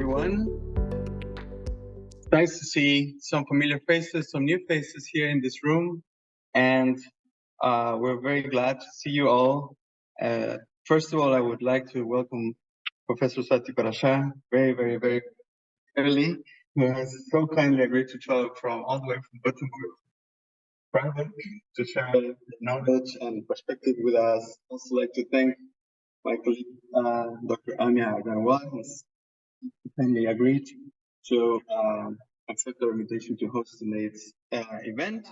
everyone. It's nice to see some familiar faces, some new faces here in this room, and we're very glad to see you all. First of all, I would like to welcome Professor Swati Parashar, very early, who has so kindly agreed to travel from all the way from Gothenburg, Freiburg, to share knowledge and perspective with us. Also like to thank my colleague, Dr. Hannah Arendt, who has kindly agreed to accept our invitation to host today's event.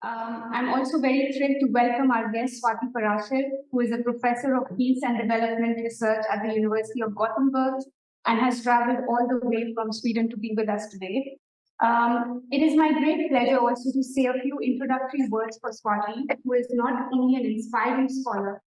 I'm also very thrilled to welcome our guest, Swati Parashar, who is a professor of peace and development research at the University of Gothenburg and has traveled all the way from Sweden to be with us today. It is my great pleasure also to say a few introductory words for Swati, who is not only an inspiring scholar,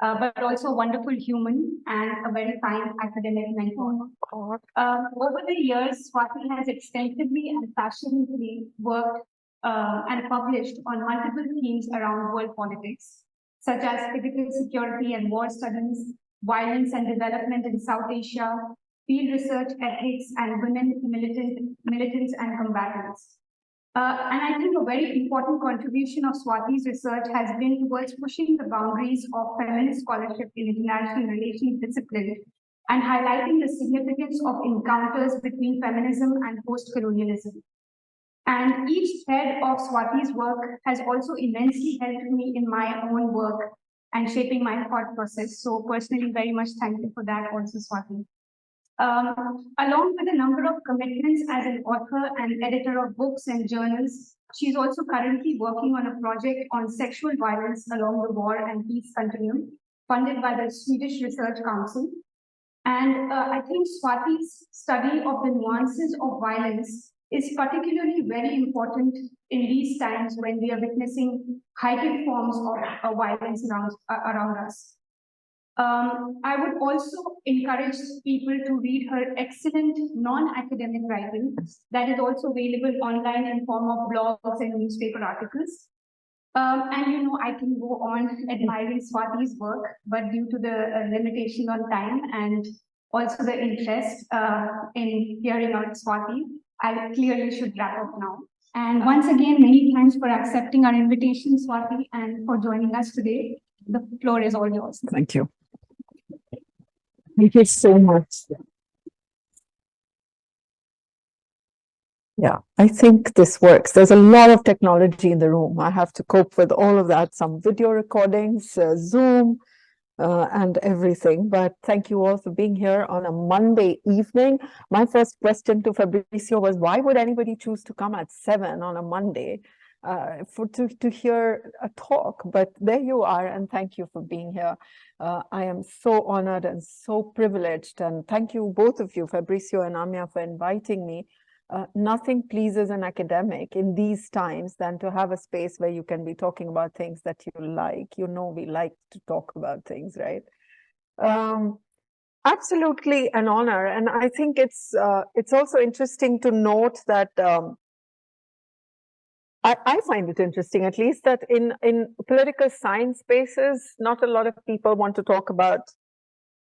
but also a wonderful human and a very fine academic mentor. Over the years, Swati has extensively and passionately worked and published on multiple themes around world politics, such as physical security and war studies, violence and development in South Asia, field research ethics, and women militants and combatants. And I think a very important contribution of Swati's research has been towards pushing the boundaries of feminist scholarship in international relations discipline and highlighting the significance of encounters between feminism and post-colonialism. And each thread of Swati's work has also immensely helped me in my own work and shaping my thought process. So personally, very much thank you for that also, Swati. Along with a number of commitments as an author and editor of books and journals, she's also currently working on a project on sexual violence along the war and peace continuum, funded by the Swedish Research Council. And I think Swati's study of the nuances of violence is particularly very important in these times when we are witnessing heightened forms of violence around us. I would also encourage people to read her excellent non-academic writing that is also available online in form of blogs and newspaper articles. And you know, I can go on admiring Swati's work, but due to the limitation on time and also the interest in hearing out Swati, I clearly should wrap up now. And once again, many thanks for accepting our invitation, Swati, and for joining us today. The floor is all yours. Thank you. Thank you so much. Yeah, I think this works. There's a lot of technology in the room. I have to cope with all of that, some video recordings, Zoom, and everything. But thank you all for being here on a Monday evening. My first question to Fabrizio was, why would anybody choose to come at 7 on a Monday to hear a talk? But there you are, and thank you for being here. I am so honored and so privileged, and thank you both of you, Fabrizio and Amia, for inviting me. Nothing pleases an academic in these times than to have a space where you can be talking about things that you like. You know, we like to talk about things, right? Absolutely an honor, and I think it's also interesting to note that I find it interesting, at least, that in political science spaces, not a lot of people want to talk about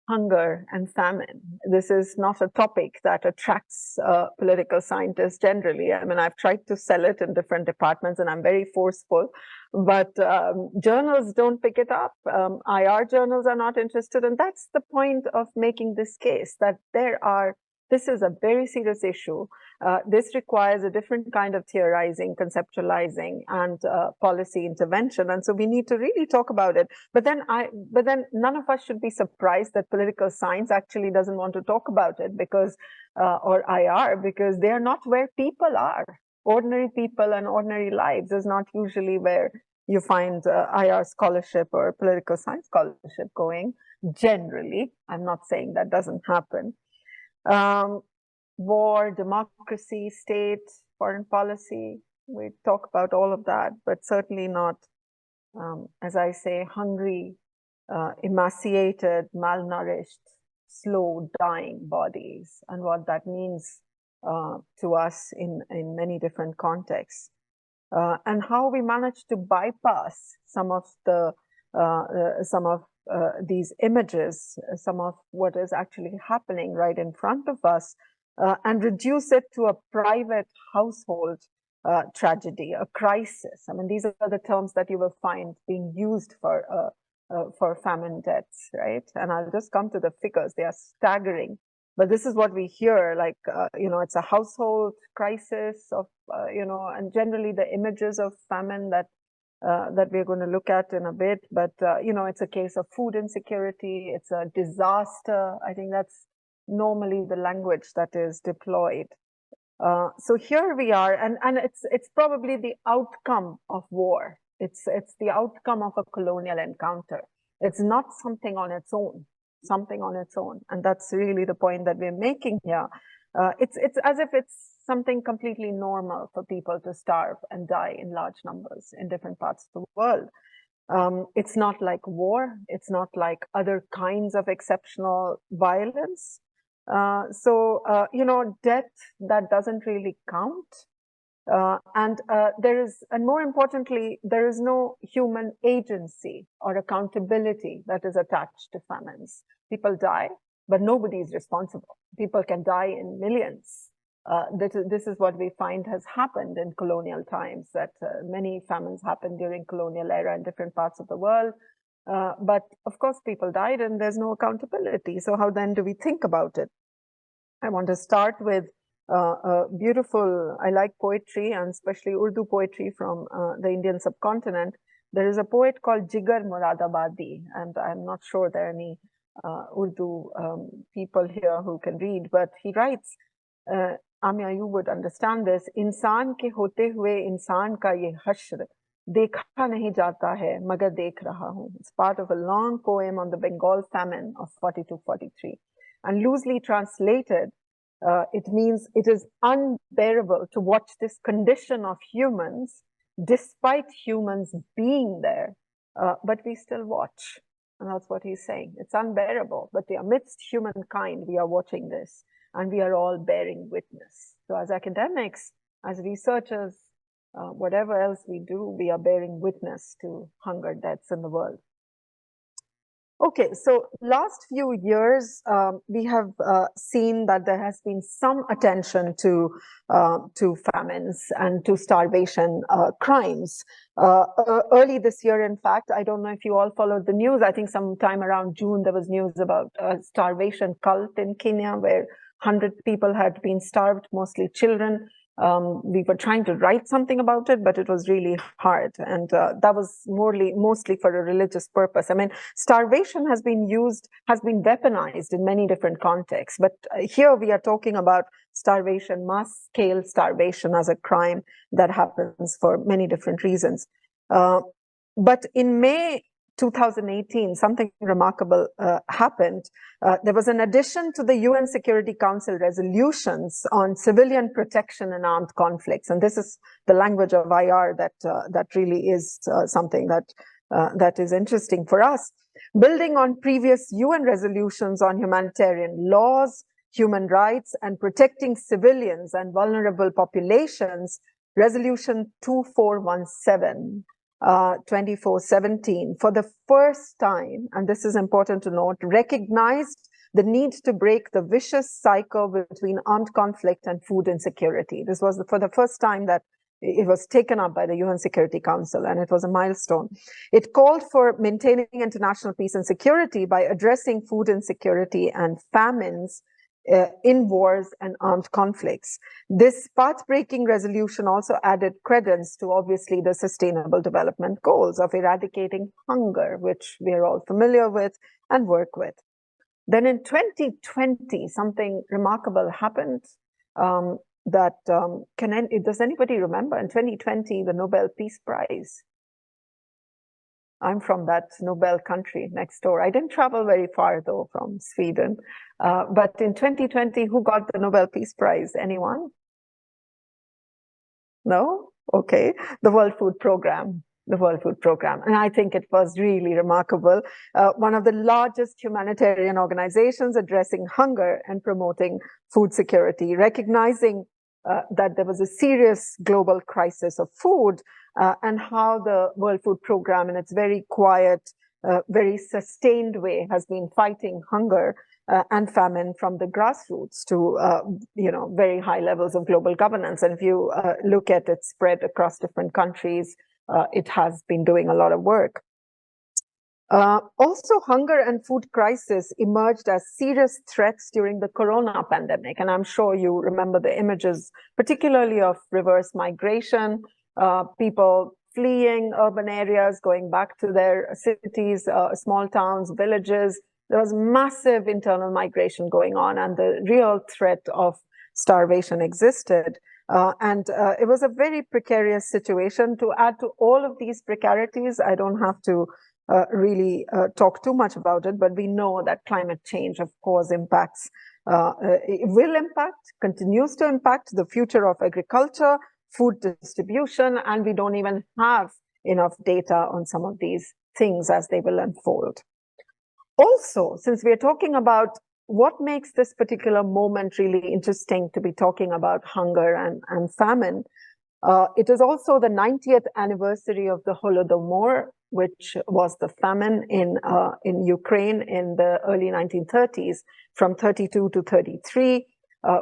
hunger and famine. This is not a topic that attracts political scientists generally. I mean, I've tried to sell it in different departments and I'm very forceful, but journals don't pick it up. IR journals are not interested. And that's the point of making this case, that this is a very serious issue. This requires a different kind of theorizing, conceptualizing, and policy intervention. And so we need to really talk about it. But then none of us should be surprised that political science actually doesn't want to talk about it because, or IR, because they are not where people are. Ordinary people and ordinary lives is not usually where you find IR scholarship or political science scholarship going, generally. I'm not saying that doesn't happen. War, democracy, state, foreign policy, we talk about all of that, but certainly not, as I say, hungry, emaciated, malnourished, slow dying bodies, and what that means to us in many different contexts, and how we manage to bypass some of these images, some of what is actually happening right in front of us, and reduce it to a private household tragedy, a crisis. I mean, these are the terms that you will find being used for famine deaths, right? And I'll just come to the figures. They are staggering. But this is what we hear, like, it's a household crisis of, and generally the images of famine that we're going to look at in a bit. But, it's a case of food insecurity. It's a disaster. I think that's normally the language that is deployed. So here we are, and it's probably the outcome of war. It's the outcome of a colonial encounter. It's not something on its own, and that's really the point that we're making here. It's as if it's something completely normal for people to starve and die in large numbers in different parts of the world. It's not like war. It's not like other kinds of exceptional violence. Death that doesn't really count. And more importantly, there is no human agency or accountability that is attached to famines. People die, but nobody is responsible. People can die in millions. This is what we find has happened in colonial times, that many famines happened during colonial era in different parts of the world. But of course, people died and there's no accountability. So how then do we think about it? I want to start with beautiful, I like poetry, and especially Urdu poetry from the Indian subcontinent. There is a poet called Jigar Muradabadi, and I'm not sure there are any Urdu people here who can read, but he writes, Amia, you would understand this, इंसान के होते हुए इंसान का ये हश्र देखा नहीं जाता है मगर देख रहा हूँ. It's part of a long poem on the Bengal famine of 42-43. And loosely translated, it means it is unbearable to watch this condition of humans, despite humans being there, but we still watch. And that's what he's saying. It's unbearable, but amidst humankind, we are watching this, and we are all bearing witness. So as academics, as researchers, whatever else we do, we are bearing witness to hunger deaths in the world. Okay, so last few years, we have seen that there has been some attention to famines and to starvation crimes. Early this year, in fact, I don't know if you all followed the news. I think sometime around June, there was news about a starvation cult in Kenya where 100 people had been starved, mostly children. We were trying to write something about it, but it was really hard. And that was mostly for a religious purpose. I mean, starvation has been weaponized in many different contexts. But here we are talking about starvation, mass-scale starvation as a crime that happens for many different reasons. But in May 2018, something remarkable happened. There was an addition to the UN Security Council resolutions on civilian protection in armed conflicts. And this is the language of IR that really is something that is interesting for us. Building on previous UN resolutions on humanitarian laws, human rights, and protecting civilians and vulnerable populations, Resolution 2417, 2417, for the first time, and this is important to note, recognized the need to break the vicious cycle between armed conflict and food insecurity. This was for the first time that it was taken up by the UN Security Council, and it was a milestone. It called for maintaining international peace and security by addressing food insecurity and famines in wars and armed conflicts. This path-breaking resolution also added credence to, obviously, the Sustainable Development Goals of eradicating hunger, which we are all familiar with and work with. Then in 2020, something remarkable happened does anybody remember? In 2020, the Nobel Peace Prize. I'm from that Nobel country next door. I didn't travel very far, though, from Sweden. But in 2020, who got the Nobel Peace Prize? Anyone? No? Okay. The World Food Programme. The World Food Programme. And I think it was really remarkable. One of the largest humanitarian organizations addressing hunger and promoting food security, recognizing that there was a serious global crisis of food, and how the World Food Programme, in its very quiet very sustained way has been fighting hunger and famine from the grassroots to very high levels of global governance. And if you look at its spread across different countries, it has been doing a lot of work. Also, hunger and food crisis emerged as serious threats during the corona pandemic. And I'm sure you remember the images, particularly of reverse migration, people fleeing urban areas, going back to their cities, small towns, villages. There was massive internal migration going on, and the real threat of starvation existed. It was a very precarious situation. To add to all of these precarities, I don't have to really talk too much about it, but we know that climate change, of course, impacts, it will impact, continues to impact the future of agriculture, food distribution, and we don't even have enough data on some of these things as they will unfold. Also, since we are talking about what makes this particular moment really interesting to be talking about hunger and famine, it is also the 90th anniversary of the Holodomor, which was the famine in Ukraine in the early 1930s, from 32 to 33,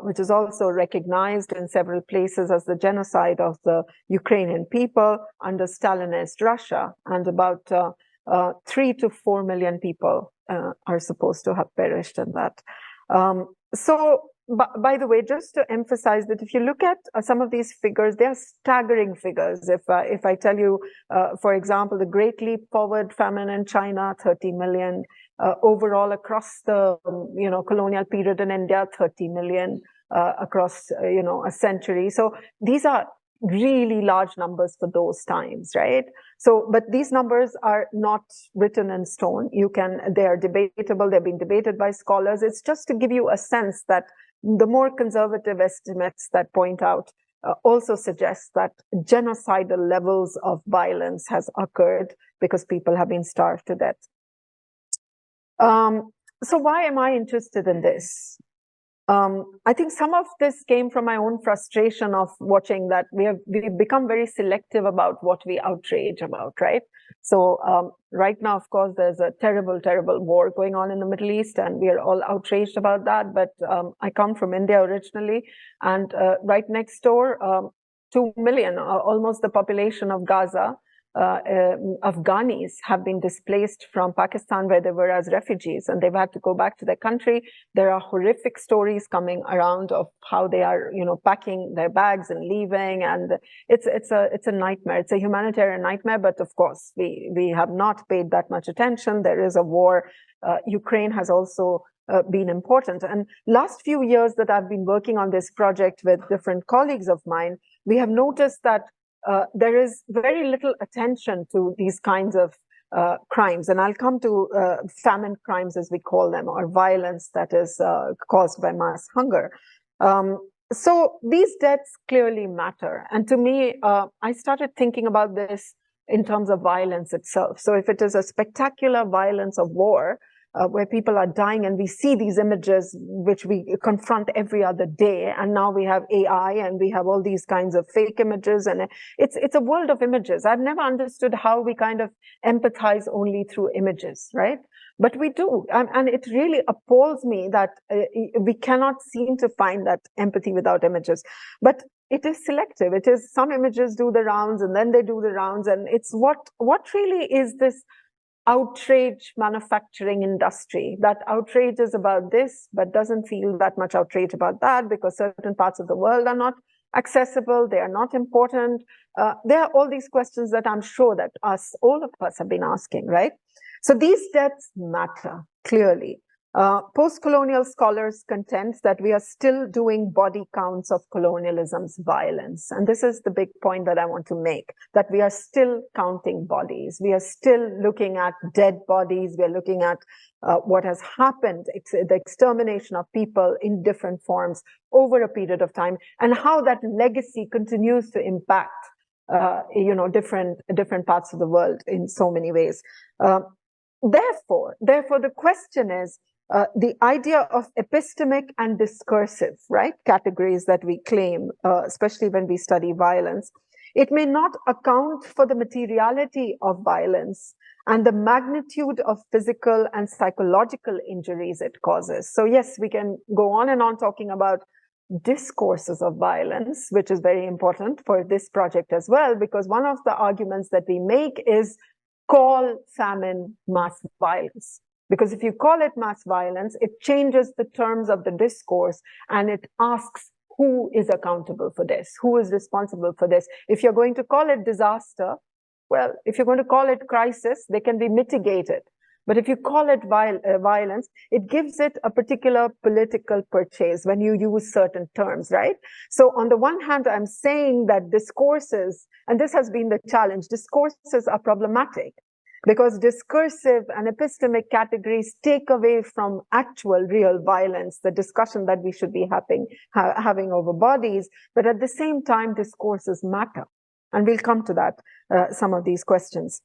which is also recognized in several places as the genocide of the Ukrainian people under Stalinist Russia, and about 3 to 4 million people are supposed to have perished in that. By the way, just to emphasize that if you look at some of these figures, they are staggering figures. If I tell you, for example, the Great Leap Forward famine in China, 30 million. Overall, across the colonial period in India, 30 million across a century. So these are really large numbers for those times, right? So, but these numbers are not written in stone. They are debatable. They've been debated by scholars. It's just to give you a sense that the more conservative estimates that point out also suggest that genocidal levels of violence has occurred because people have been starved to death. So why am I interested in this? I think some of this came from my own frustration of watching that we've become very selective about what we outrage about, right? So right now, of course, there's a terrible, terrible war going on in the Middle East, and we are all outraged about that. But I come from India originally, and right next door, 2 million, almost the population of Gaza, Afghanis have been displaced from Pakistan, where they were as refugees, and they've had to go back to their country. There are horrific stories coming around of how they are, packing their bags and leaving, and it's a nightmare. It's a humanitarian nightmare. But of course, we have not paid that much attention. There is a war. Ukraine has also been important. And last few years that I've been working on this project with different colleagues of mine, we have noticed that there is very little attention to these kinds of crimes. And I'll come to famine crimes, as we call them, or violence that is caused by mass hunger. So these deaths clearly matter. And to me, I started thinking about this in terms of violence itself. So if it is a spectacular violence of war, where people are dying, and we see these images which we confront every other day, and now we have AI and we have all these kinds of fake images, and it's a world of images. I've never understood how we kind of empathize only through images, right? But we do, and it really appalls me that we cannot seem to find that empathy without images. But it is selective. It is, some images do the rounds and then they do the rounds, and it's what really is this outrage manufacturing industry that outrages about this, but doesn't feel that much outrage about that, because certain parts of the world are not accessible, they are not important. There are all these questions that I'm sure that all of us have been asking, right? So these deaths matter, clearly. Post-colonial scholars contend that we are still doing body counts of colonialism's violence. And this is the big point that I want to make, that we are still counting bodies. We are still looking at dead bodies. We are looking at what has happened, the extermination of people in different forms over a period of time, and how that legacy continues to impact different parts of the world in so many ways. Therefore, the question is, the idea of epistemic and discursive, right, categories that we claim, especially when we study violence, it may not account for the materiality of violence and the magnitude of physical and psychological injuries it causes. So yes, we can go on and on talking about discourses of violence, which is very important for this project as well, because one of the arguments that we make is call famine mass violence. Because if you call it mass violence, it changes the terms of the discourse and it asks who is accountable for this, who is responsible for this. If you're going to call it disaster, well, if you're going to call it crisis, they can be mitigated. But if you call it violence, it gives it a particular political purchase when you use certain terms, right? So on the one hand, I'm saying that discourses, and this has been the challenge, discourses are problematic because discursive and epistemic categories take away from actual real violence, the discussion that we should be having over bodies. But at the same time, discourses matter. And we'll come to that, some of these questions.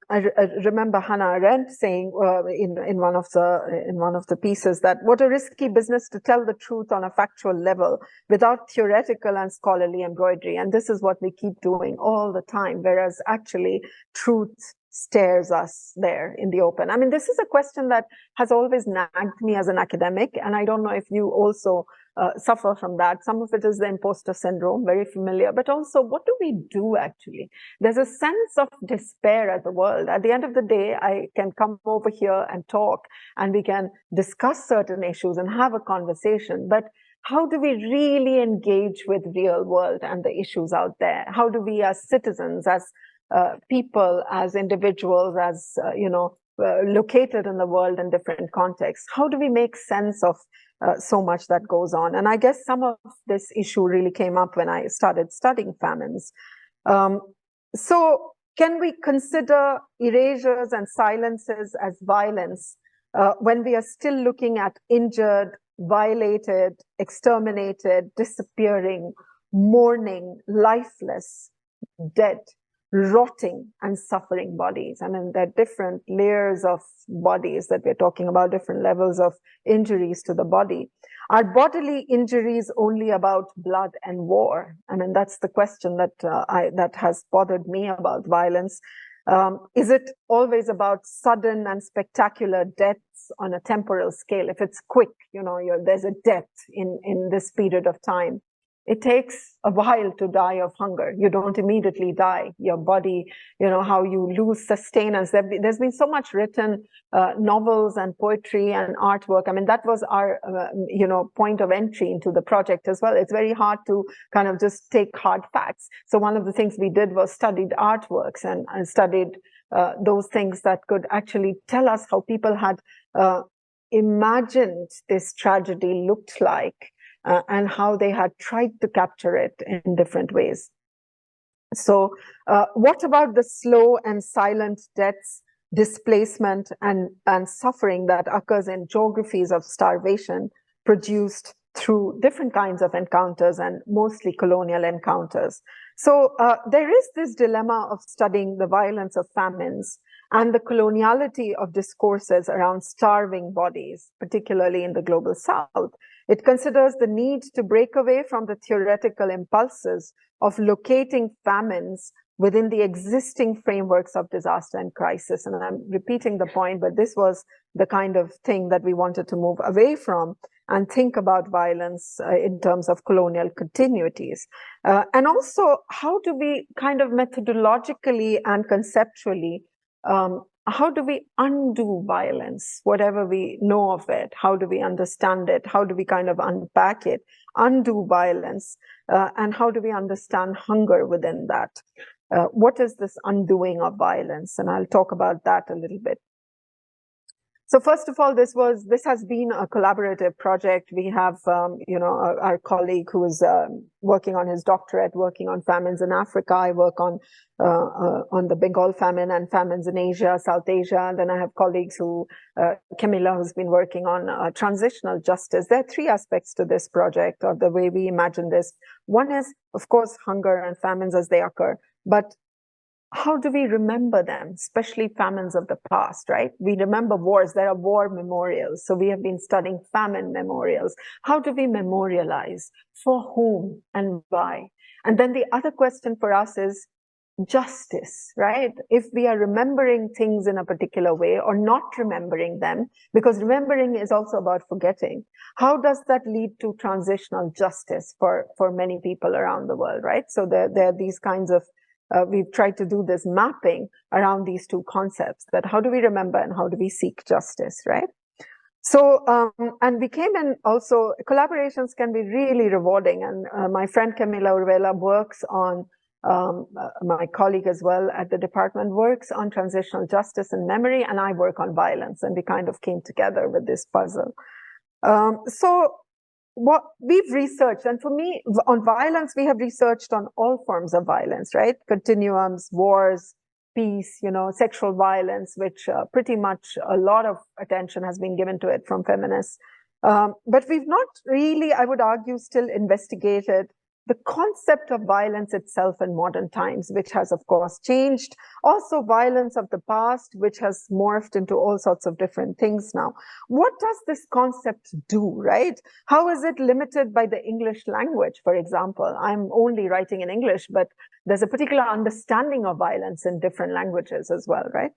I remember Hannah Arendt saying in one of the pieces that what a risky business to tell the truth on a factual level without theoretical and scholarly embroidery. And this is what we keep doing all the time, whereas actually truth stares us there in the open. I mean, this is a question that has always nagged me as an academic, and I don't know if you also suffer from that. Some of it is the imposter syndrome, very familiar, but also what do we do actually? There's a sense of despair at the world. At the end of the day, I can come over here and talk and we can discuss certain issues and have a conversation, but how do we really engage with real world and the issues out there? How do we as citizens, as people, as individuals, as, located in the world in different contexts, how do we make sense of so much that goes on? And I guess some of this issue really came up when I started studying famines. So can we consider erasures and silences as violence when we are still looking at injured, violated, exterminated, disappearing, mourning, lifeless, dead, rotting and suffering bodies? I mean, there are different layers of bodies that we're talking about, different levels of injuries to the body. Are bodily injuries only about blood and war? I mean, that's the question that that has bothered me about violence. Is it always about sudden and spectacular deaths on a temporal scale? If it's quick, there's a death in this period of time. It takes a while to die of hunger. You don't immediately die. Your body, how you lose sustenance. There's been so much written novels and poetry and artwork. I mean, that was our, point of entry into the project as well. It's very hard to kind of just take hard facts. So one of the things we did was studied artworks and studied those things that could actually tell us how people had imagined this tragedy looked like. And how they had tried to capture it in different ways. So what about the slow and silent deaths, displacement, and suffering that occurs in geographies of starvation produced through different kinds of encounters and mostly colonial encounters? So there is this dilemma of studying the violence of famines and the coloniality of discourses around starving bodies, particularly in the global south. It considers the need to break away from the theoretical impulses of locating famines within the existing frameworks of disaster and crisis. And I'm repeating the point, but this was the kind of thing that we wanted to move away from and think about violence in terms of colonial continuities. And also, how do we kind of methodologically and conceptually how do we undo violence, whatever we know of it? How do we understand it? How do we kind of unpack it, undo violence? And how do we understand hunger within that? What is this undoing of violence? And I'll talk about that a little bit. So first of all, this has been a collaborative project. We have, our colleague who is working on his doctorate, working on famines in Africa. I work on the Bengal famine and famines in Asia, South Asia. And then I have colleagues Camilla, who's been working on transitional justice. There are three aspects to this project, or the way we imagine this. One is, of course, hunger and famines as they occur, but how do we remember them, especially famines of the past, right? We remember wars. There are war memorials. So we have been studying famine memorials. How do we memorialize? For whom and why? And then the other question for us is, justice, right? If we are remembering things in a particular way or not remembering them, because remembering is also about forgetting, how does that lead to transitional justice for many people around the world, right? So there are these kinds of, we've tried to do this mapping around these two concepts, that how do we remember and how do we seek justice, right? So, and we came in also, collaborations can be really rewarding. And my friend Camila Urvela works on, my colleague as well at the department works on transitional justice and memory, and I work on violence, and we kind of came together with this puzzle. So what we've researched, and for me, on violence, we have researched on all forms of violence, right? Continuums, wars, peace, sexual violence, which pretty much a lot of attention has been given to it from feminists. But we've not really, I would argue, still investigated the concept of violence itself in modern times, which has, of course, changed. Also, violence of the past, which has morphed into all sorts of different things now. What does this concept do, right? How is it limited by the English language, for example? I'm only writing in English, but there's a particular understanding of violence in different languages as well, right?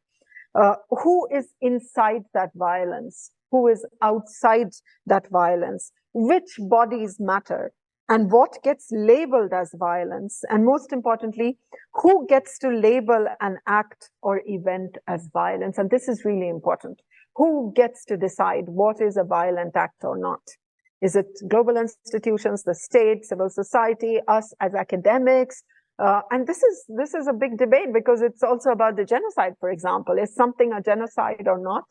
Who is inside that violence? Who is outside that violence? Which bodies matter? And what gets labeled as violence? And most importantly, who gets to label an act or event as violence? And this is really important. Who gets to decide what is a violent act or not? Is it global institutions, the state, civil society, us as academics? And this is a big debate, because it's also about the genocide, for example. Is something a genocide or not?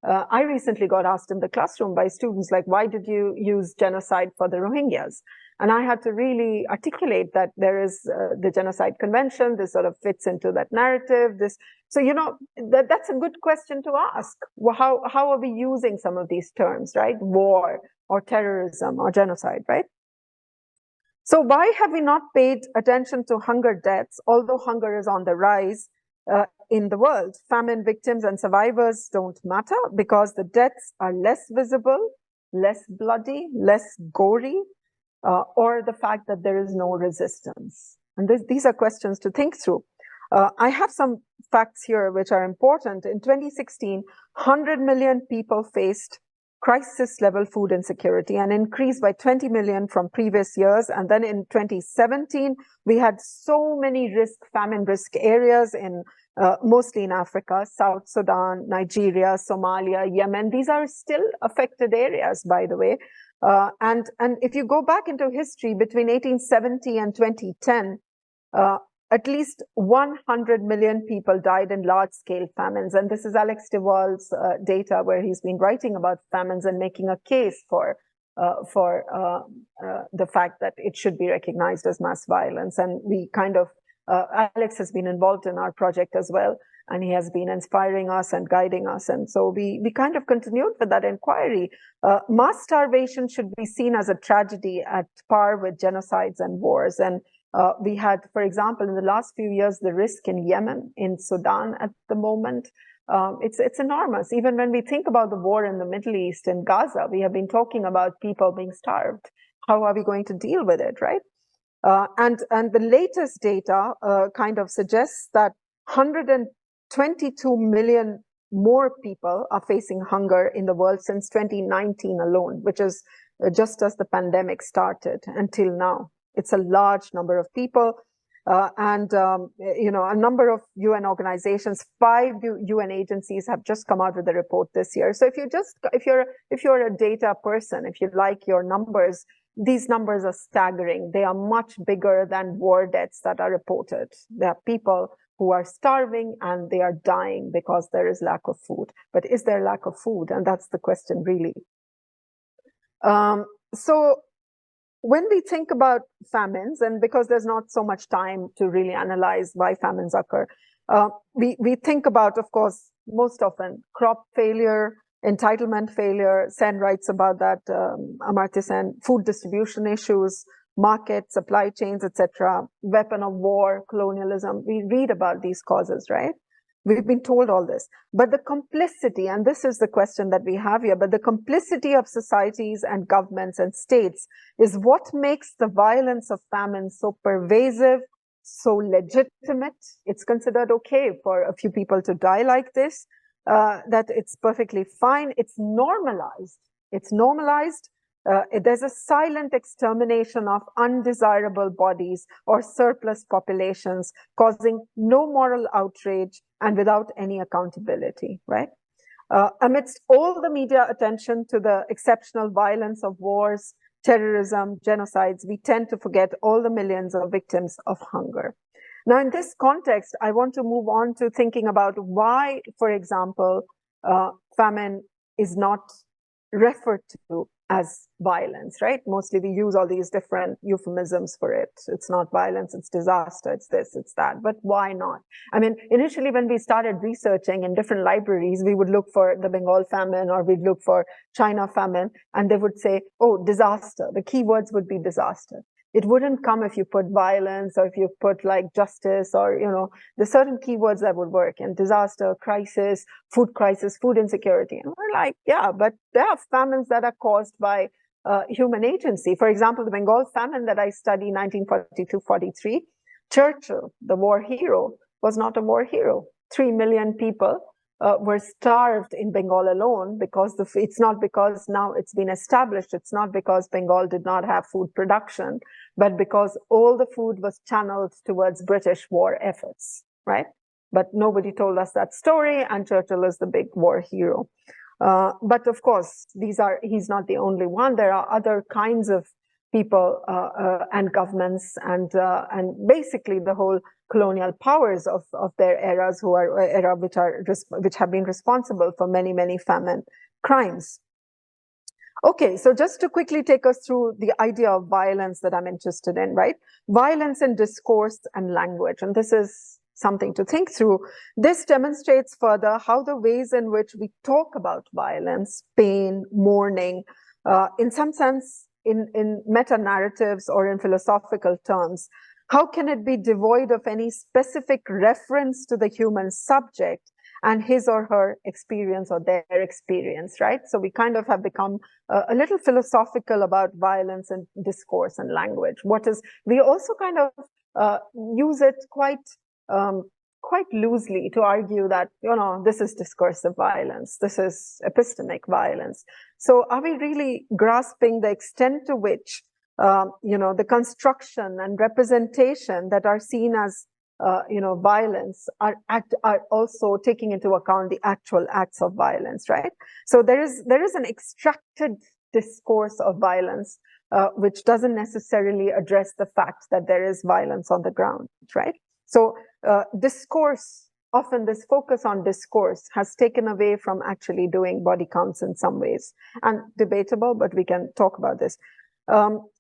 I recently got asked in the classroom by students, like, why did you use genocide for the Rohingyas? And I had to really articulate that there is the Genocide Convention. This sort of fits into that narrative. So that's a good question to ask. Well, how are we using some of these terms, right? War or terrorism or genocide, right? So why have we not paid attention to hunger deaths, although hunger is on the rise in the world? Famine victims and survivors don't matter because the deaths are less visible, less bloody, less gory, or the fact that there is no resistance. And these are questions to think through. I have some facts here which are important. In 2016, 100 million people faced crisis-level food insecurity, and increased by 20 million from previous years. And then in 2017, we had so many famine risk areas in mostly in Africa, South Sudan, Nigeria, Somalia, Yemen. These are still affected areas, by the way. And if you go back into history between 1870 and 2010, at least 100 million people died in large-scale famines. And this is Alex de Waal's data, where he's been writing about famines and making a case for the fact that it should be recognized as mass violence. And we kind of, Alex has been involved in our project as well, and he has been inspiring us and guiding us. And so we kind of continued with that inquiry. Mass starvation should be seen as a tragedy at par with genocides and wars. And we had, for example, in the last few years, the risk in Yemen, in Sudan at the moment, it's enormous. Even when we think about the war in the Middle East, in Gaza, we have been talking about people being starved. How are we going to deal with it, right? And the latest data kind of suggests that 122 million more people are facing hunger in the world since 2019 alone, which is just as the pandemic started until now. It's a large number of people. And a number of UN organizations, 5 UN agencies have just come out with a report this year. So if you're a data person, if you like your numbers, these numbers are staggering. They are much bigger than war deaths that are reported. There are people who are starving and they are dying because there is lack of food. But is there lack of food? And that's the question, really. So when we think about famines, and because there's not so much time to really analyze why famines occur, we think about, of course, most often crop failure, entitlement failure. Sen writes about that, Amartya Sen, food distribution issues, market, supply chains, etc., weapon of war, colonialism. We read about these causes, right? We've been told all this. But the complicity, and this is the question that we have here, but the complicity of societies and governments and states is what makes the violence of famine so pervasive, so legitimate. It's considered okay for a few people to die like this, that it's perfectly fine. It's normalized. It's normalized. There's a silent extermination of undesirable bodies or surplus populations, causing no moral outrage and without any accountability, right? Amidst all the media attention to the exceptional violence of wars, terrorism, genocides, we tend to forget all the millions of victims of hunger. Now, in this context, I want to move on to thinking about why, for example, famine is not referred to as violence, right? Mostly we use all these different euphemisms for it. It's not violence, it's disaster, it's this, it's that. But why not? I mean, initially when we started researching in different libraries, we would look for the Bengal famine or we'd look for China famine, and they would say, oh, disaster. The keywords would be disaster. It wouldn't come if you put violence or if you put like justice or, you know, the certain keywords that would work, and disaster, crisis, food insecurity. And we're like, yeah, but there are famines that are caused by human agency. For example, the Bengal famine that I study, 1942-43, Churchill, the war hero, was not a war hero. 3 million people were starved in Bengal alone, because it's not because now it's been established, it's not because Bengal did not have food production, but because all the food was channeled towards British war efforts, right? But nobody told us that story, and Churchill is the big war hero. But of course, he's not the only one. There are other kinds of people and governments and basically the whole colonial powers of their eras which have been responsible for many famine crimes. Okay, so just to quickly take us through the idea of violence that I'm interested in, right? Violence in discourse and language, and this is something to think through. This demonstrates further how the ways in which we talk about violence, pain, mourning, in some sense, in meta-narratives or in philosophical terms, how can it be devoid of any specific reference to the human subject and his or her experience or their experience, right? So we kind of have become a little philosophical about violence and discourse and language. We also kind of use it quite loosely to argue that, you know, this is discursive violence, this is epistemic violence. So are we really grasping the extent to which, you know, the construction and representation that are seen as, you know, violence are also taking into account the actual acts of violence, right? So there is an extracted discourse of violence, which doesn't necessarily address the fact that there is violence on the ground, right? So discourse, often this focus on discourse has taken away from actually doing body counts in some ways, and debatable, but we can talk about this.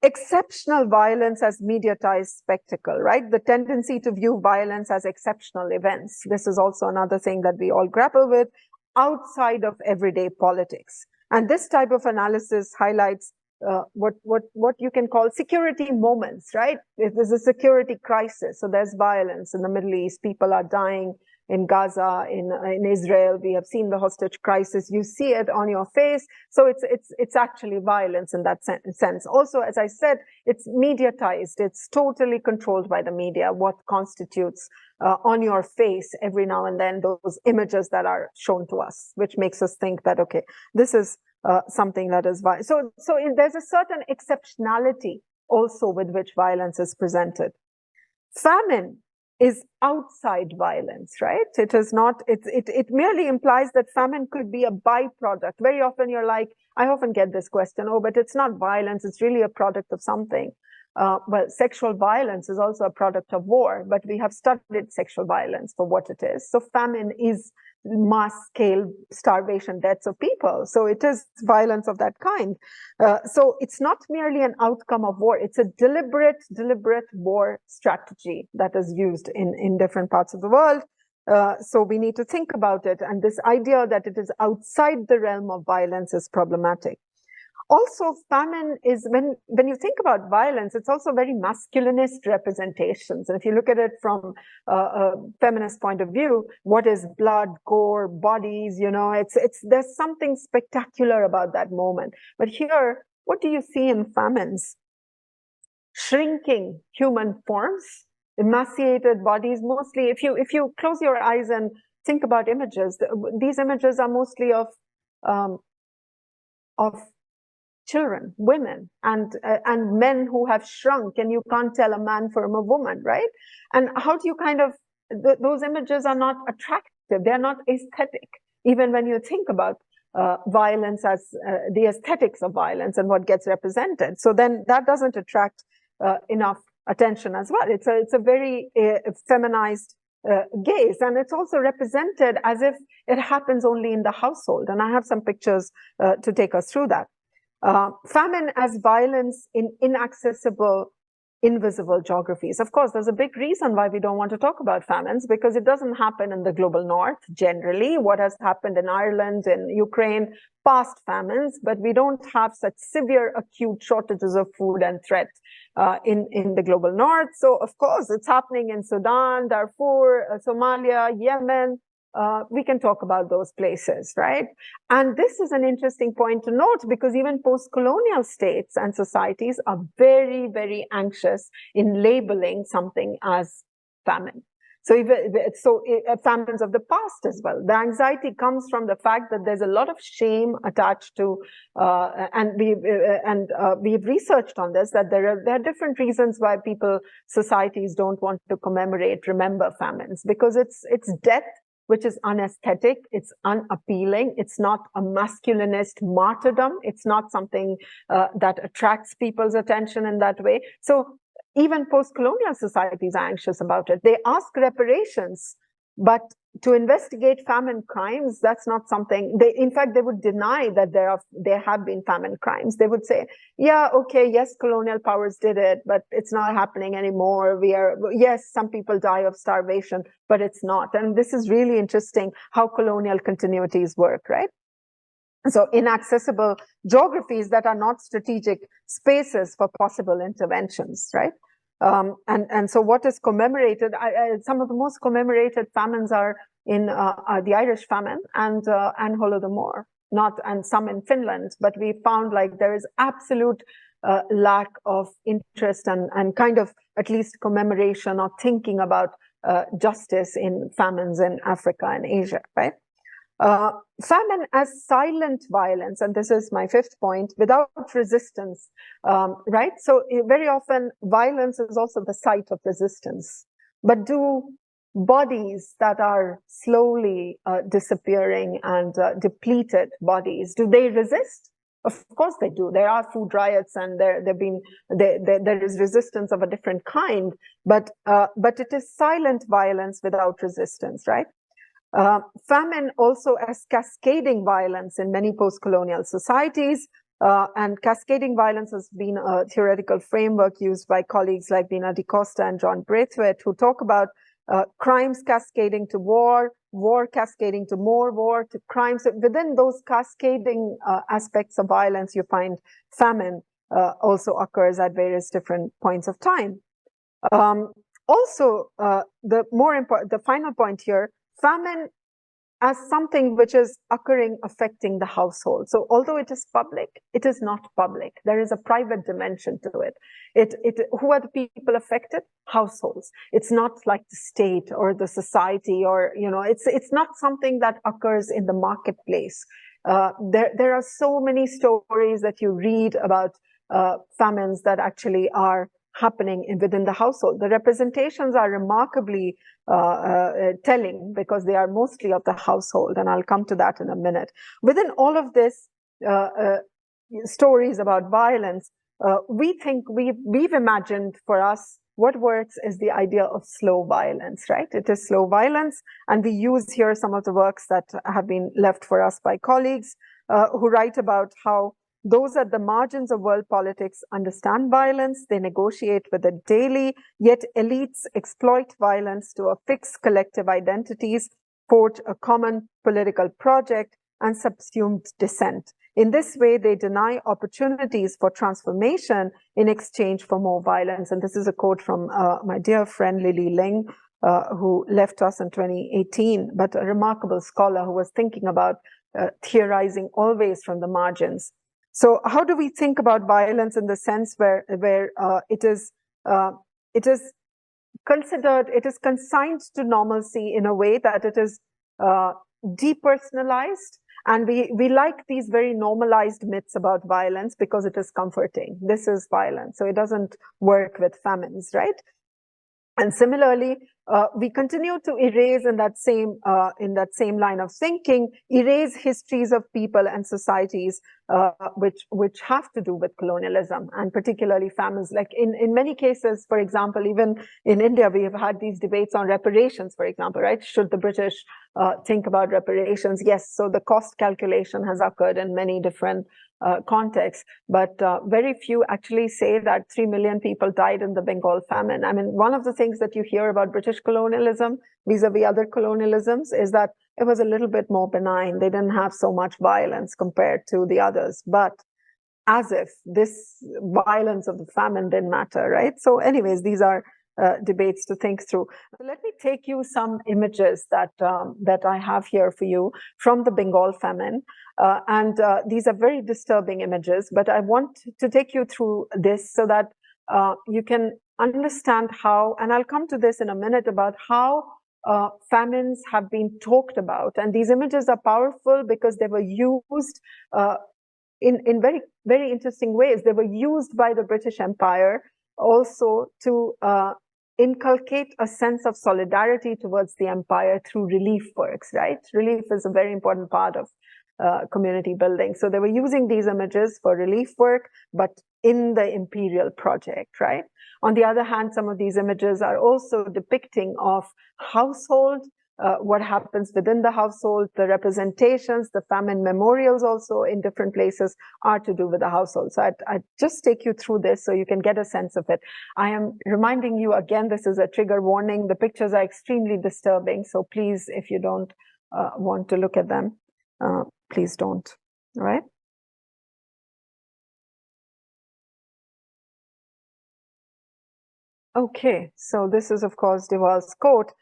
Exceptional violence as mediatized spectacle, right? The tendency to view violence as exceptional events. This is also another thing that we all grapple with outside of everyday politics. And this type of analysis highlights what you can call security moments, right? If there's a security crisis, so there's violence in the Middle East, people are dying in Gaza, in Israel, we have seen the hostage crisis, you see it on your face. So it's actually violence in that sense. Also, as I said, it's mediatized, it's totally controlled by the media, what constitutes on your face every now and then those images that are shown to us, which makes us think that, okay, this is something that is violent. So there's a certain exceptionality also with which violence is presented. Famine is outside violence, right? It is not, it merely implies that famine could be a byproduct. Very often you're like, I often get this question, oh, but it's not violence, it's really a product of something. Well, sexual violence is also a product of war, but we have studied sexual violence for what it is. So famine is mass scale starvation, deaths of people. So it is violence of that kind. So it's not merely an outcome of war. It's a deliberate war strategy that is used in different parts of the world. So we need to think about it. And this idea that it is outside the realm of violence is problematic. Also, famine is, when you think about violence, it's also very masculinist representations. And if you look at it from a feminist point of view, what is blood, gore, bodies, you know, there's something spectacular about that moment. But here, what do you see in famines? Shrinking human forms, emaciated bodies. Mostly, if you close your eyes and think about images, these images are mostly of children, women, and men who have shrunk, and you can't tell a man from a woman, right? And how do you kind of those images are not attractive, they're not aesthetic, even when you think about violence as the aesthetics of violence and what gets represented. So then that doesn't attract enough attention as well. It's a very feminized gaze, and it's also represented as if it happens only in the household. And I have some pictures to take us through that. Famine as violence in inaccessible, invisible geographies. Of course, there's a big reason why we don't want to talk about famines, because it doesn't happen in the global north generally. What has happened in Ireland, in Ukraine, past famines, but we don't have such severe acute shortages of food and threat in the global north. So of course, it's happening in Sudan, Darfur, Somalia, Yemen. We can talk about those places, right? And this is an interesting point to note, because even post-colonial states and societies are very, very anxious in labeling something as famine. So famines of the past as well. The anxiety comes from the fact that there's a lot of shame attached to, and we've researched on this, that there are different reasons why societies don't want to remember famines, because it's death, which is unaesthetic, it's unappealing, it's not a masculinist martyrdom, it's not something that attracts people's attention in that way. So even post-colonial societies are anxious about it. They ask reparations, but to investigate famine crimes, that's not something, in fact, they would deny that there have been famine crimes. They would say, yeah, okay, yes, colonial powers did it, but it's not happening anymore. Yes, some people die of starvation, but it's not. And this is really interesting how colonial continuities work, right? So inaccessible geographies that are not strategic spaces for possible interventions, right? And so what is commemorated, some of the most commemorated famines are in the Irish famine and Holodomor, and some in Finland, but we found like there is absolute lack of interest and kind of at least commemoration or thinking about justice in famines in Africa and Asia, right? Famine as silent violence, and this is my fifth point, without resistance, right? So very often violence is also the site of resistance. But do bodies that are slowly disappearing and depleted bodies, do they resist? Of course they do. There are food riots, and there is resistance of a different kind, but it is silent violence without resistance, right? Famine also as cascading violence in many post-colonial societies, and cascading violence has been a theoretical framework used by colleagues like Dina DiCosta and John Braithwaite, who talk about crimes cascading to war, war cascading to more war, to crimes. Within those cascading aspects of violence, you find famine also occurs at various different points of time. Also, the final point here, famine as something which is occurring, affecting the household. So although it is public, it is not public. There is a private dimension to it. Who are the people affected? Households. It's not like the state or the society, or, it's not something that occurs in the marketplace. There are so many stories that you read about famines that actually are happening within the household. The representations are remarkably telling, because they are mostly of the household, and I'll come to that in a minute. Within all of this stories about violence, we think we've imagined, for us, what works is the idea of slow violence, right? It is slow violence, and we use here some of the works that have been left for us by colleagues who write about how those at the margins of world politics understand violence, they negotiate with it daily, yet elites exploit violence to affix collective identities, forge a common political project, and subsume dissent. In this way, they deny opportunities for transformation in exchange for more violence. And this is a quote from my dear friend Lily Ling, who left us in 2018, but a remarkable scholar who was thinking about theorizing always from the margins. So how do we think about violence in the sense where it is it is consigned to normalcy in a way that it is depersonalized. And we like these very normalized myths about violence because it is comforting. This is violence, so it doesn't work with famines, right? And similarly, we continue to erase in that same line of thinking, erase histories of people and societies which have to do with colonialism, and particularly famines. Like in many cases, for example, even in India, we have had these debates on reparations, for example, right? Should the British think about reparations? Yes. So the cost calculation has occurred in many different context, but very few actually say that 3 million people died in the Bengal famine. I mean, one of the things that you hear about British colonialism vis-a-vis other colonialisms is that it was a little bit more benign. They didn't have so much violence compared to the others, but as if this violence of the famine didn't matter, right? So anyways, these are debates to think through. Let me take you some images that I have here for you from the Bengal famine. And these are very disturbing images, but I want to take you through this so that you can understand how, and I'll come to this in a minute, about how famines have been talked about. And these images are powerful because they were used in very, very interesting ways. They were used by the British Empire also to inculcate a sense of solidarity towards the empire through relief works, right? Relief is a very important part of community building. So they were using these images for relief work, but in the imperial project, right? On the other hand, some of these images are also depicting of household, what happens within the household, the representations, the famine memorials also in different places are to do with the household. So I'd just take you through this so you can get a sense of it. I am reminding you again, this is a trigger warning. The pictures are extremely disturbing. So please, if you don't want to look at them, please don't, all right? Okay, so this is, of course, Duvall's quote.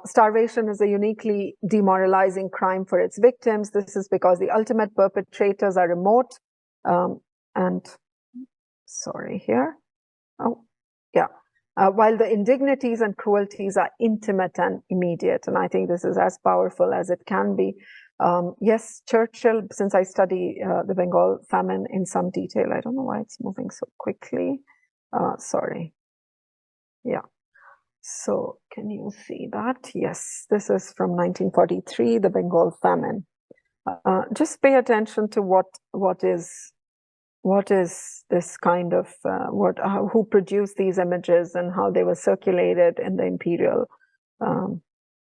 Starvation is a uniquely demoralizing crime for its victims. This is because the ultimate perpetrators are remote. And sorry here. Oh, yeah. While the indignities and cruelties are intimate and immediate. And I think this is as powerful as it can be. Yes, Churchill, since I study the Bengal famine in some detail, I don't know why it's moving so quickly. Sorry. Yeah. So can you see that? Yes, this is from 1943, the Bengal famine. Just pay attention to what is this kind of who produced these images and how they were circulated in the imperial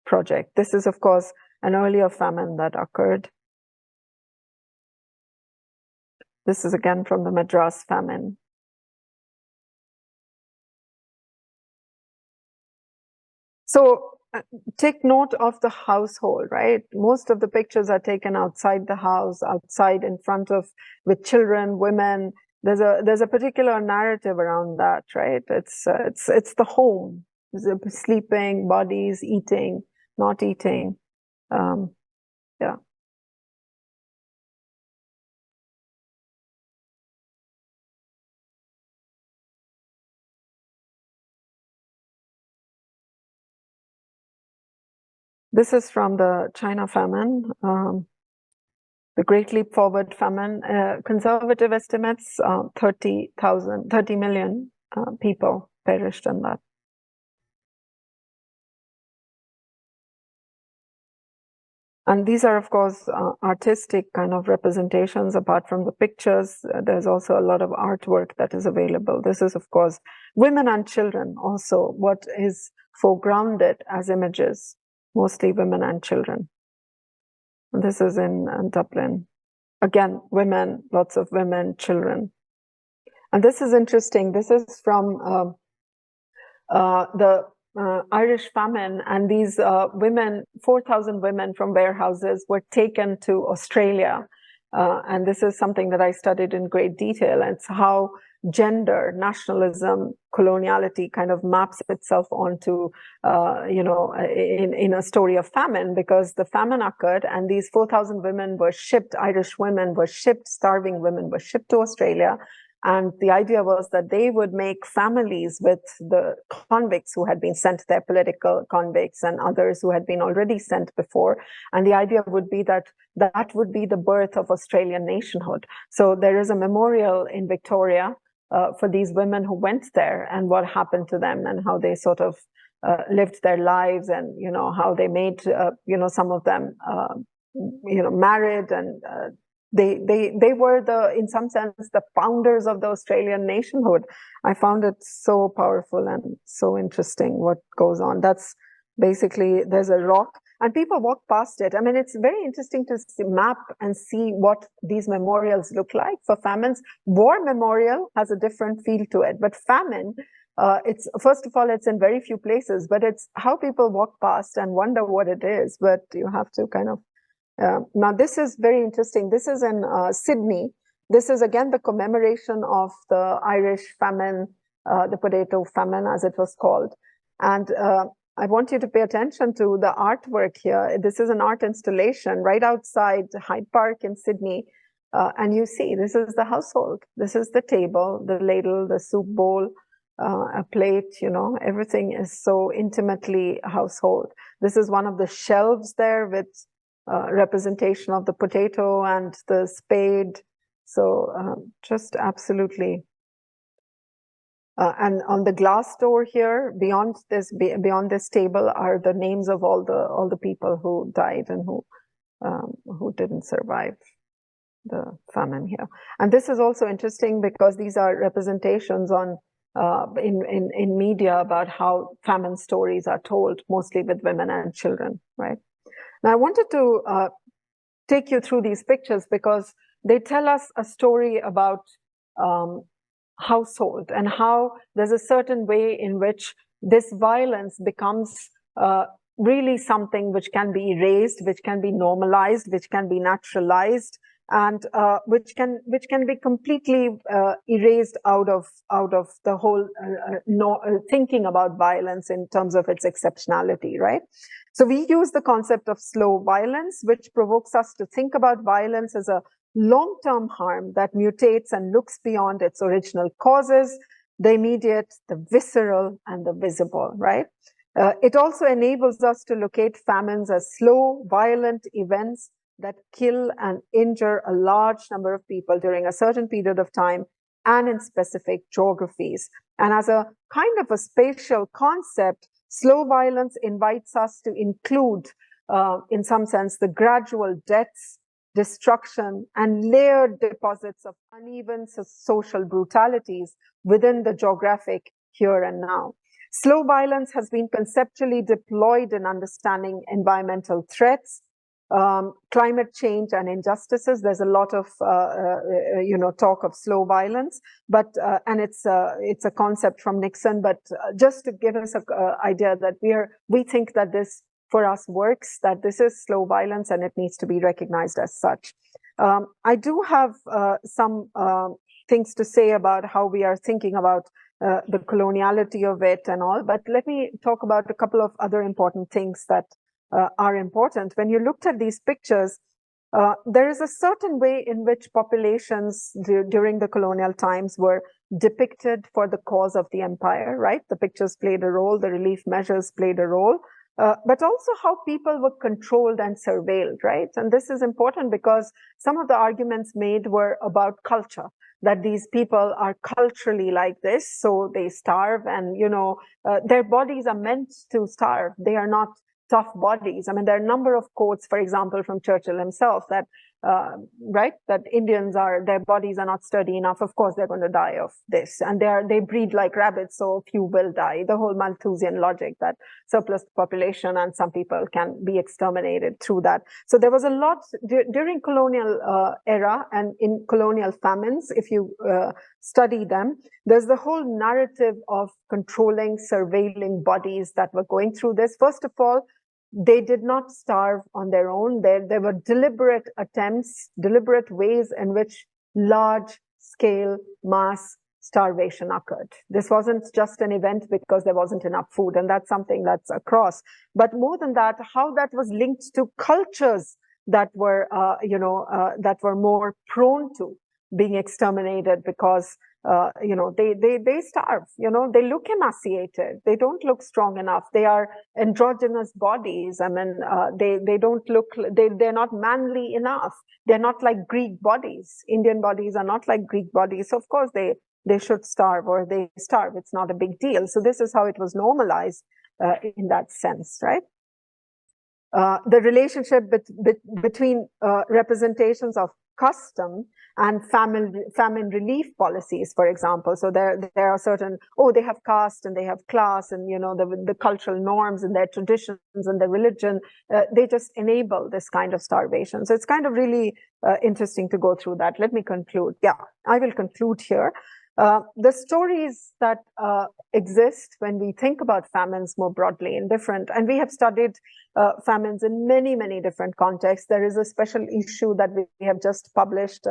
project. This is, of course, an earlier famine that occurred. This is again from the Madras famine. So take note of the household, right? Most of the pictures are taken outside the house, outside in front of, with children, women. There's a particular narrative around that, right? It's the home, sleeping, bodies, eating, not eating. Yeah. This is from the China famine, the Great Leap Forward famine. Conservative estimates, 30 million people perished in that. And these are, of course, artistic kind of representations. Apart from the pictures, there's also a lot of artwork that is available. This is, of course, women and children also, what is foregrounded as images, mostly women and children. And this is in Dublin. Again, women, lots of women, children. And this is interesting. This is from the Irish famine, and these women, 4,000 women from warehouses were taken to Australia. And this is something that I studied in great detail. And it's how gender, nationalism, coloniality kind of maps itself onto, in a story of famine, because the famine occurred and these 4,000 women were shipped, Irish women were shipped, starving women were shipped to Australia. And the idea was that they would make families with the convicts who had been sent there, political convicts and others who had been already sent before. And the idea would be that that would be the birth of Australian nationhood. So there is a memorial in Victoria for these women who went there and what happened to them and how they sort of lived their lives, and how they made some of them married, and they were in some sense the founders of the Australian nationhood. I found it so powerful and so interesting what goes on. That's basically, there's a rock and people walk past it. I mean, it's very interesting to map and see what these memorials look like for famines. War memorial has a different feel to it, but famine, it's, first of all, it's in very few places, but it's how people walk past and wonder what it is. But you have to kind of now, this is very interesting. This is in Sydney. This is again the commemoration of the Irish famine, the potato famine, as it was called. And I want you to pay attention to the artwork here. This is an art installation right outside Hyde Park in Sydney. And you see, this is the household. This is the table, the ladle, the soup bowl, a plate, everything is so intimately household. This is one of the shelves there with representation of the potato and the spade. So just absolutely. And on the glass door here, beyond this table, are the names of all the people who died and who didn't survive the famine here. And this is also interesting because these are representations on in media about how famine stories are told, mostly with women and children, right? Now, I wanted to take you through these pictures because they tell us a story about household and how there's a certain way in which this violence becomes really something which can be erased, which can be normalized, which can be naturalized, and which can be completely erased out of the whole thinking about violence in terms of its exceptionality, right? So we use the concept of slow violence, which provokes us to think about violence as a long-term harm that mutates and looks beyond its original causes, the immediate, the visceral, and the visible, right? It also enables us to locate famines as slow, violent events that kill and injure a large number of people during a certain period of time and in specific geographies. And as a kind of a spatial concept, slow violence invites us to include, in some sense, the gradual deaths, destruction, and layered deposits of uneven social brutalities within the geographic here and now. Slow violence has been conceptually deployed in understanding environmental threats, climate change and injustices. There's a lot of talk of slow violence, but and it's a concept from Nixon. But just to give us an idea that we think that this for us works, that this is slow violence and it needs to be recognized as such. I do have some things to say about how we are thinking about the coloniality of it and all, but let me talk about a couple of other important things that are important. When you looked at these pictures, there is a certain way in which populations during the colonial times were depicted for the cause of the empire, right? The pictures played a role, the relief measures played a role, but also how people were controlled and surveilled, right? And this is important because some of the arguments made were about culture, that these people are culturally like this, so they starve, and their bodies are meant to starve. They are not tough bodies. I mean, there are a number of quotes, for example, from Churchill himself that, that Indians their bodies are not sturdy enough. Of course, they're going to die of this. And they breed like rabbits, so few will die. The whole Malthusian logic that surplus population and some people can be exterminated through that. So there was a lot during colonial era and in colonial famines, if you study them, there's the whole narrative of controlling, surveilling bodies that were going through this. First of all, they did not starve on their own. There were deliberate attempts, deliberate ways in which large-scale mass starvation occurred. This wasn't just an event because there wasn't enough food, and that's something that's across. But more than that, how that was linked to cultures that were, that were more prone to being exterminated because they starve, they look emaciated, they don't look strong enough, they are androgynous bodies. I mean, they don't look, they're not manly enough. They're not like Greek bodies. Indian bodies are not like Greek bodies. So of course they should starve, or they starve. It's not a big deal. So this is how it was normalized in that sense, right? The relationship between representations of custom and famine relief policies, for example. So there are certain, they have caste and they have class, and the cultural norms and their traditions and their religion, they just enable this kind of starvation. So it's kind of really interesting to go through that. Let me conclude. Yeah, I will conclude here. The stories that exist when we think about famines more broadly and different, and we have studied famines in many, many different contexts. There is a special issue that we have just published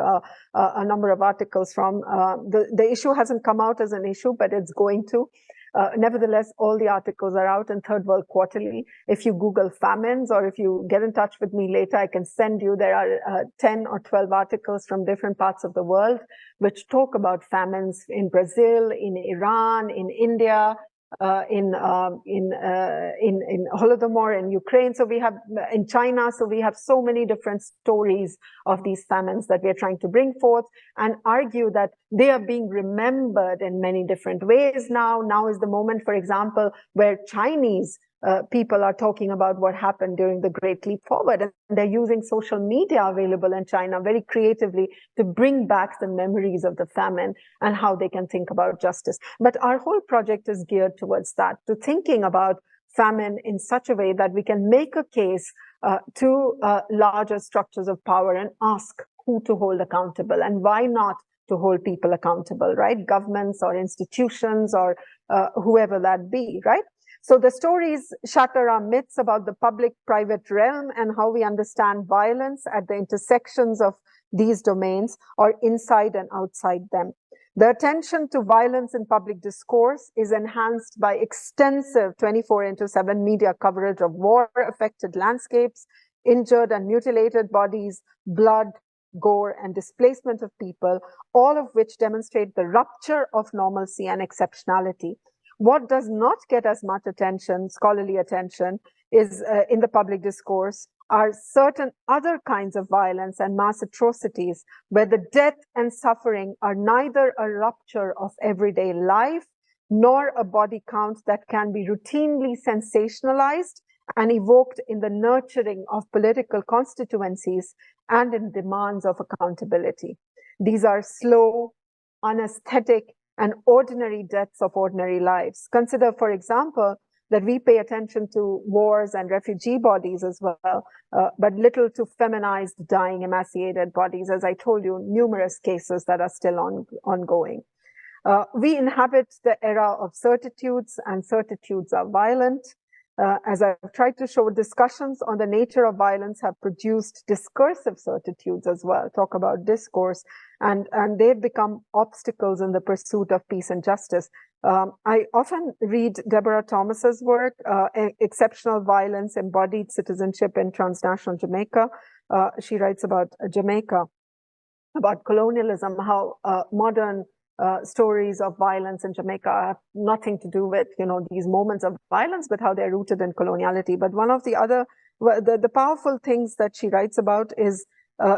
a number of articles from. The issue hasn't come out as an issue, but it's going to. Nevertheless, all the articles are out in Third World Quarterly. If you Google famines, or if you get in touch with me later, I can send you. There are 10 or 12 articles from different parts of the world which talk about famines in Brazil, in Iran, in India, in Holodomor, in Ukraine. So we have in China. So we have so many different stories of these famines that we are trying to bring forth and argue that they are being remembered in many different ways now. Now is the moment, for example, where Chinese people are talking about what happened during the Great Leap Forward, and they're using social media available in China very creatively to bring back the memories of the famine and how they can think about justice. But our whole project is geared towards that, to thinking about famine in such a way that we can make a case to larger structures of power and ask who to hold accountable, and why not to hold people accountable, right? Governments or institutions or whoever that be, right? So the stories shatter our myths about the public-private realm and how we understand violence at the intersections of these domains, or inside and outside them. The attention to violence in public discourse is enhanced by extensive 24/7 media coverage of war-affected landscapes, injured and mutilated bodies, blood, gore, and displacement of people, all of which demonstrate the rupture of normalcy and exceptionality. What does not get as much attention, scholarly attention, is in the public discourse are certain other kinds of violence and mass atrocities where the death and suffering are neither a rupture of everyday life nor a body count that can be routinely sensationalized and evoked in the nurturing of political constituencies and in demands of accountability. These are slow, unaesthetic, and ordinary deaths of ordinary lives. Consider, for example, that we pay attention to wars and refugee bodies as well, but little to feminized, dying, emaciated bodies. As I told you, numerous cases that are still ongoing. We inhabit the era of certitudes, and certitudes are violent. As I've tried to show, discussions on the nature of violence have produced discursive certitudes as well, talk about discourse, and they've become obstacles in the pursuit of peace and justice. I often read Deborah Thomas's work, Exceptional Violence, Embodied Citizenship in Transnational Jamaica. She writes about Jamaica, about colonialism, how modern stories of violence in Jamaica have nothing to do with, these moments of violence, but how they're rooted in coloniality. But one of the other, the powerful things that she writes about is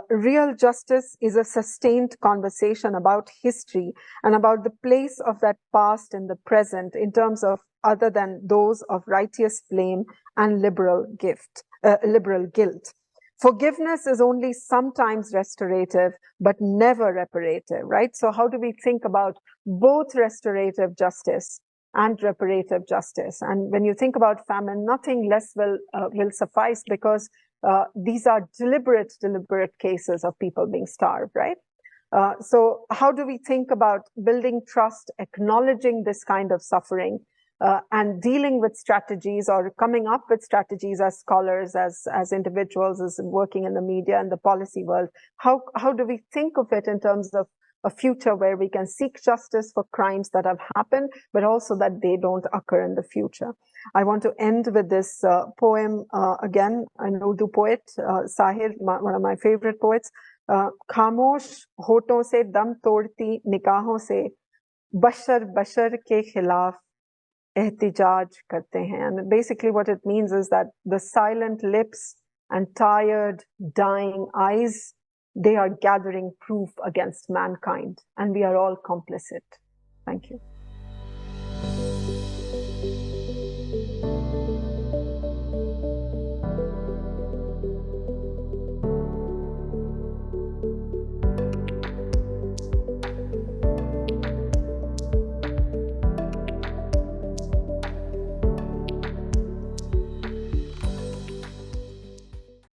real justice is a sustained conversation about history and about the place of that past in the present in terms of other than those of righteous blame and liberal guilt. Forgiveness is only sometimes restorative, but never reparative, right? So how do we think about both restorative justice and reparative justice? And when you think about famine, nothing less will suffice, because these are deliberate cases of people being starved, right? So how do we think about building trust, acknowledging this kind of suffering, and dealing with strategies, or coming up with strategies as scholars, as individuals, as working in the media and the policy world? How do we think of it in terms of a future where we can seek justice for crimes that have happened, but also that they don't occur in the future? I want to end with this poem again, an Urdu poet, Sahir, one of my favorite poets. Khamosh hoton se dam todti nikahon se बशर बशर के खिलाफ एहतिजाज करते हैं. And basically what it means is that the silent lips and tired, dying eyes, they are gathering proof against mankind, and we are all complicit. Thank you.